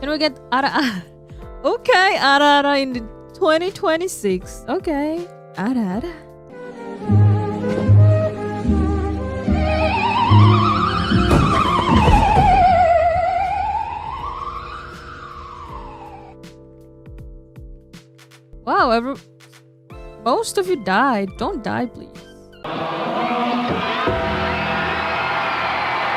Can we get ara? Okay, ara in the 2026. Okay, ara. Wow, most of you died. Don't die, please. Oh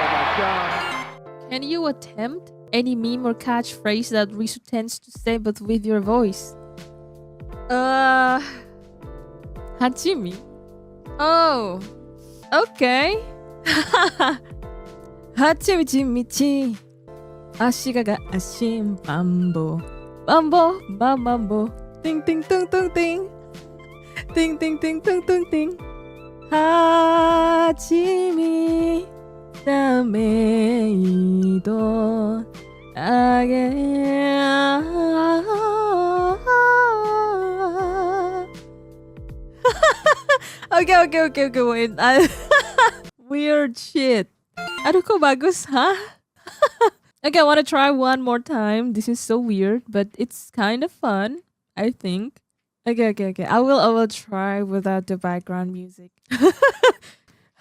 my god. Can you attempt any meme or catchphrase that Risu tends to say but with your voice? Hachimi? Oh, okay. Hachimi chimichi. Ashiga ga ashim bambo. Bambo, bambo. Ting ting tung tung ting. Ting ting ting tung tung ting. Hachimi dameido age. Okay, wait. Weird shit. Aduh kok bagus, huh? Okay, I want to try one more time. This is so weird, but it's kind of fun, I think. Okay. I will try without the background music.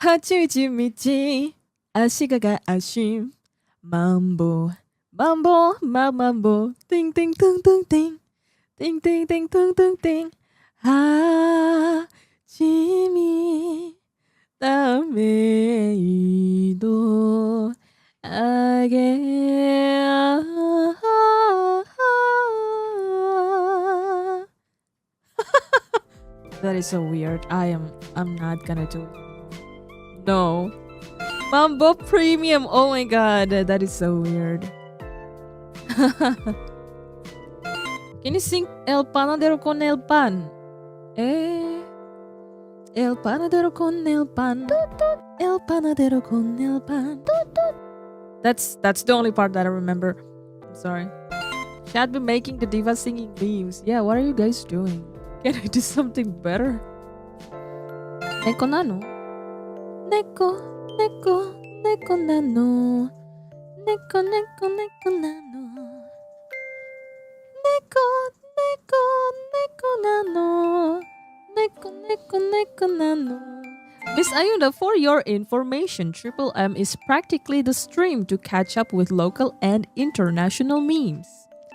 Hachimi michi, ashiga ga ashim, mambo, mambo, ting ting tung tung ting, ting ting ting tung tung ting. Hachimi dameido age. That is so weird. I'm not gonna do it. No. Mambo Premium. Oh my god, that is so weird. Can you sing El Panadero con el pan? El Panadero con el pan. El Panadero con el pan. That's the only part that I remember. I'm sorry. Should be making the diva singing memes. Yeah, what are you guys doing? Can I do something better? Nekonano. Nekonano. Nekonano. Nekonano. Miss Ayunda, for your information, Triple M is practically the stream to catch up with local and international memes.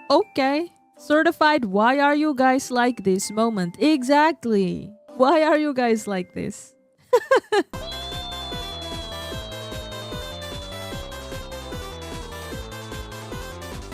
Okay. Certified, why are you guys like this moment? Exactly. Why are you guys like this?